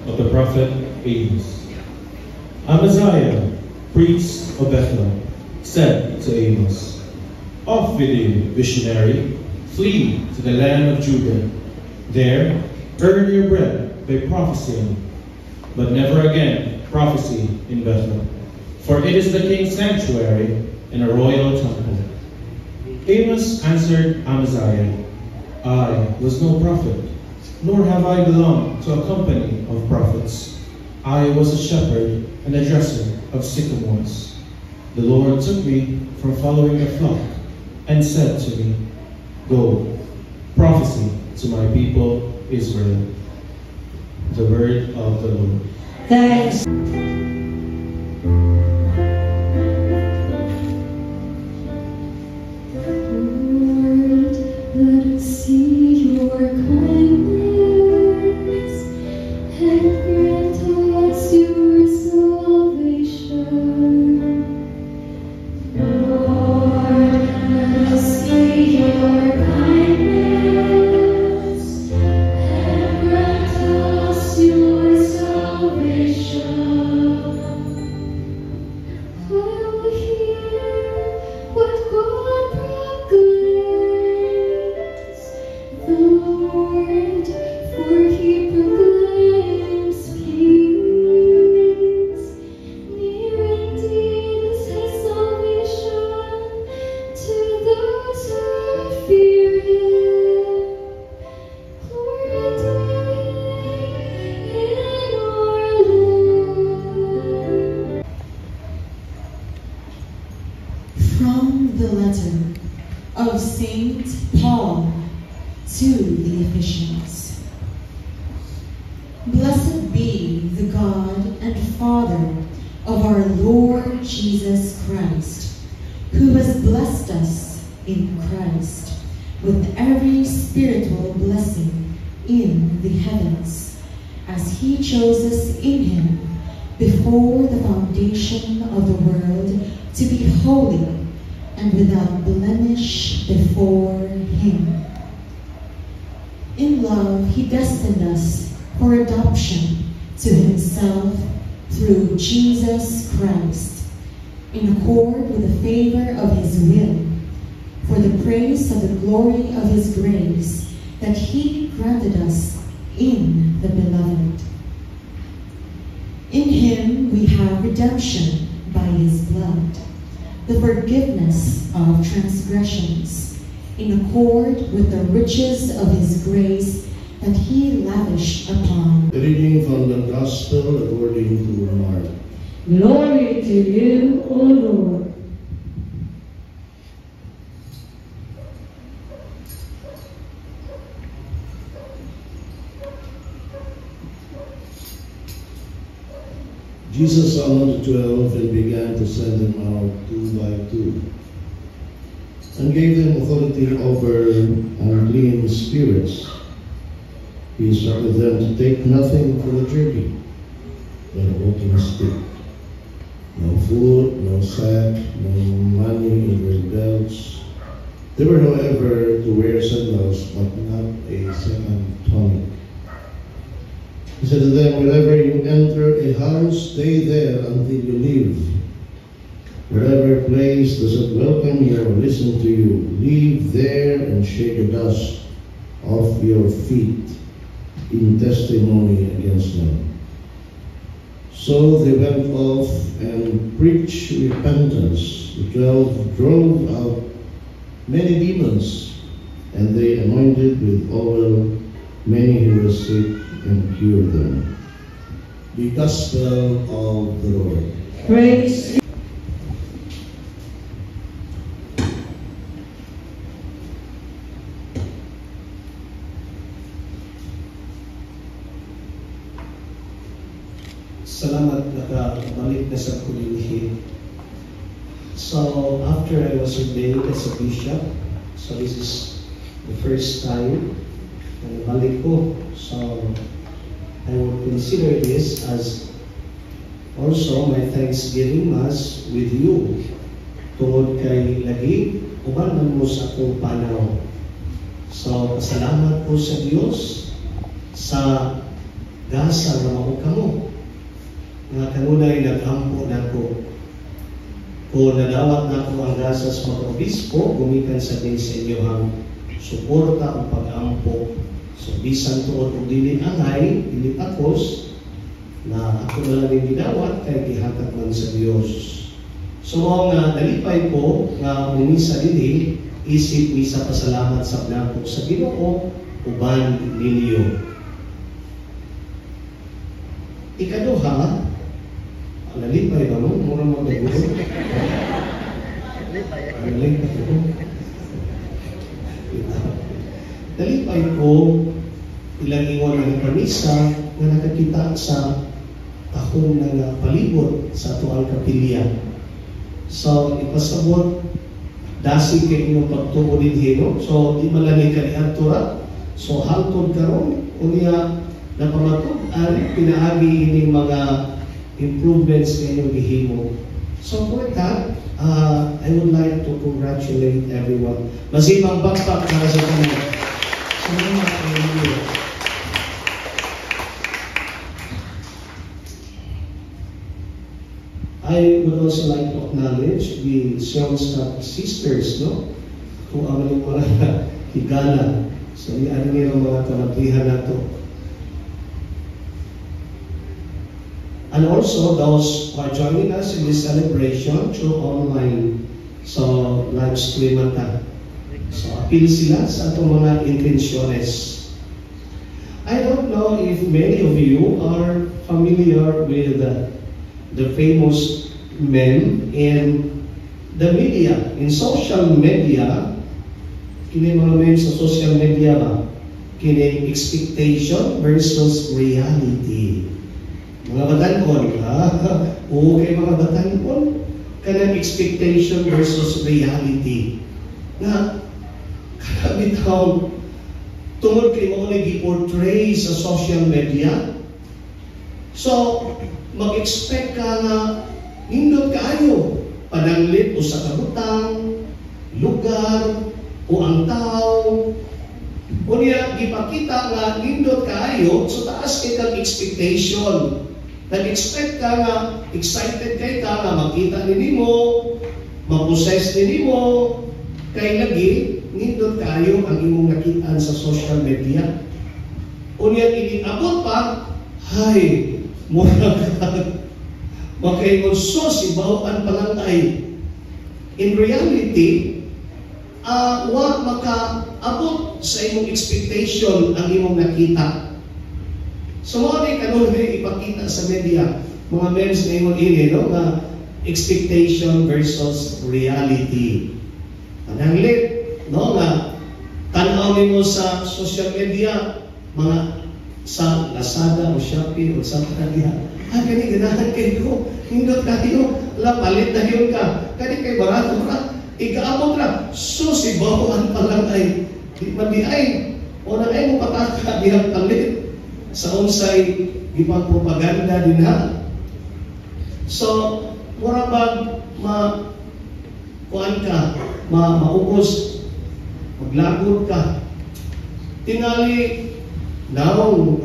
of the prophet Amos. Amaziah, priest of Bethel, said to Amos, "Off with you, visionary, flee to the land of Judah. There, earn your bread by prophesying, but never again prophesy in Bethel, for it is the king's sanctuary and a royal temple." Amos answered Amaziah, "I was no prophet, nor have I belonged to a company of prophets. I was a shepherd and a dresser of sycamores. The Lord took me from following the flock and said to me, 'Go, prophesy to my people Israel.'" The word of the Lord. Thanks. Let us see your kindness and grant us your salvation. Lord, let us see your kindness and grant us your salvation. I will hear what God proclaims. The Lord, for he proclaims peace. Near indeed is his salvation to those who fear him. Glory in our Lord. From the letter of Saint Paul to the Ephesians. Blessed be the God and Father of our Lord Jesus Christ, who has blessed us in Christ with every spiritual blessing in the heavens, as he chose us in him before the foundation of the world to be holy and without blemish before him. In love, he destined us for adoption to himself through Jesus Christ, in accord with the favor of his will, for the praise of the glory of his grace that he granted us in the Beloved. In him we have redemption by his blood, the forgiveness of transgressions, in accord with the riches of his grace that he lavished upon. A reading from the Gospel according to Mark. Glory to you, O Lord. Jesus summoned the 12 and began to send them out 2 by 2, and gave them authority over unclean spirits. He instructed them to take nothing for the journey, but a walking stick, no food, no sack, no money in their belts. They were, however, to wear sandals, but not a second tunic. He said to them, "Wherever you enter a house, stay there until you leave. Whatever place doesn't welcome you or listen to you, leave there and shake the dust off your feet in testimony against them." So they went off and preached repentance. The 12 drove out many demons, and they anointed with oil many who were sick and cured them. The Gospel of the Lord. Praise you. Salamat nakabalik na sa kulinihin. So after I was ordained as a bishop, so this is the first time na nabalik ko. So I would consider this as also my Thanksgiving Mass with you. Tungod kay lagi, uban man mo sa akong panaw. So pasalamat po sa Diyos sa gasa nga mao kamo. Nga kanunay nag-ampo nako. Kung nadawat nako ang gasa sa mga obispo, gumikan sa din sa inyohang suporta o pag-ampo. So bisan tuod og dili angay, dili takos, na ako na lang yung gidawat kay gihatag man sa Dios. So nga dalipay po nga umisa dinhi isip misa pasalamat sa blanco sa Ginoo uban ninyo. Ikaduha, nalipay ba mo? Murang magdagulo. Nalipay ko. Nalipay ko ilang ingon ang pamisa nga nakakita sa tahong ng palibot sa tuang kapilya. So, ipasabot, dasi kay inyong pagtuo din hino. So, di malamig ka ni Artura. So, hangtod karon unya napamatod-an, pinaagi ining mga improvements na inyong gihimo. So, for that, I would like to congratulate everyone. Masimang backpack para sa kanila. Salamat kayo. I would also like to acknowledge the Sionstadt sisters, no? Kung ang mga higala. So, ano nila mga kamatihan na to. And also those who are joining us in this celebration through online. So, live stream ata. So, appeal sila sa atong mga intensyones. I don't know if many of you are familiar with the famous men in the media, in social media. Kini mga men sa social media ba? Kini expectation versus reality. Mga batankon, ha? Oo, kay mga batankon. Kanang expectation versus reality. Na, kanabitaw, tungod kay mo nag-i-portray sa social media. So, mag-expect ka na nindot kaayo, pananglit o sa kabutang, lugar, o ang tao. O niya, ipakita nga nindot kaayo, so taas kay kang expectation. Nag-expect ka nga, excited kay ka nga, makita ninimo, ma-possess ninimo, kay lagi, nindot kaayo ang imong nakitaan sa social media. O niya, inabot pa, hay, mura ka, makaingon sos, ibawaan pa lang ay. In reality, wa maka-abot sa imong expectation ang imong nakita. So, mga kanong ipakita sa media, mga memes na imong ini, no? Na expectation versus reality. Pananglit, no? Na tanaw nimo sa social media, mga sa Lazada o Shopee o sa Canada. Kani ganahan kayo, hindot kayo, palit na yun ka. Kani kay barato ra, ikaabot ra. So si bawaan pa lang ay di ay o na ay mo pataka dihang palit sa unsay gipang propaganda din ha. So mura bag kuan ka, maubos, maglagod ka. Tingali naong,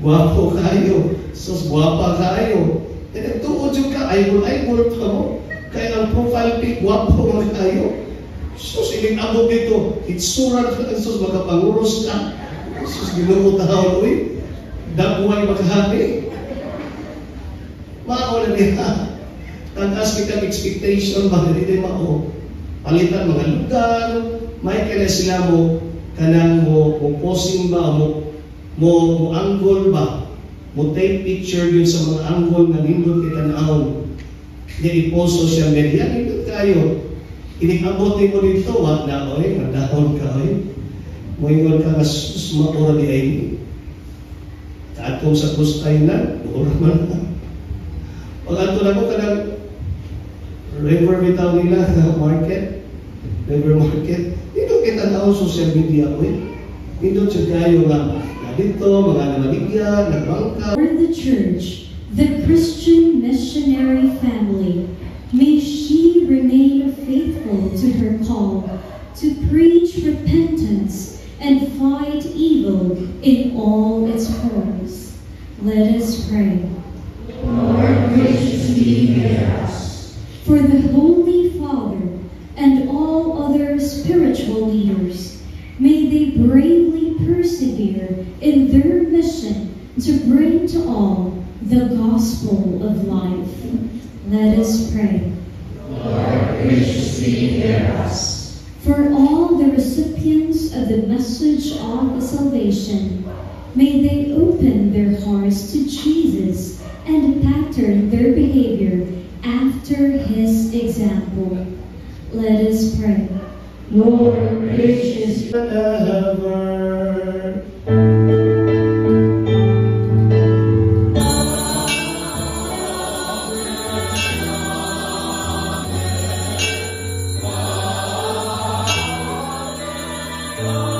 guwapo kayo, sus guwapa kayo. Kaya tuod yung ka, idol pa mo. Kaya ang profile pic, guwapo mo kayo. Sus, iling abog dito, itsuran ka, sus makapanguros ka. Sus, ginoo tao, uy. Dabuhay makahati. Mao na niya. Tagas kita expectation, bakit hindi mao. Palitan mga lugar, may kaya sila mo, kanang mo posing ba, mo angle ba, mo take picture yun sa mga angle na nindot kay tanaw. Hindi i-post social media, nindot kayo. Inikabot mo dito, wag na, oy, madahon ka, oy. Mo ingon ka, mas maura di ay. Kaatong sa kustay na, doon man na. Pag ato na ko kanang river bitaw nila na market, river market, dito kita na social media ko eh. Dito siya kayo nga dito, mga namaligyan, nagbangka. For the church, the Christian missionary family, may she remain faithful to her call to preach repentance and fight evil in all its forms. Let us pray. Lord, graciously hear us. For the Holy Father and all other spiritual leaders, may they bravely persevere in their mission to bring to all the gospel of life. Let us pray. Lord, graciously hear us. For all the recipients of the message of salvation, may they open their hearts to Jesus and pattern their behavior after his example. Let us pray. Lord, gracious ever. Amen.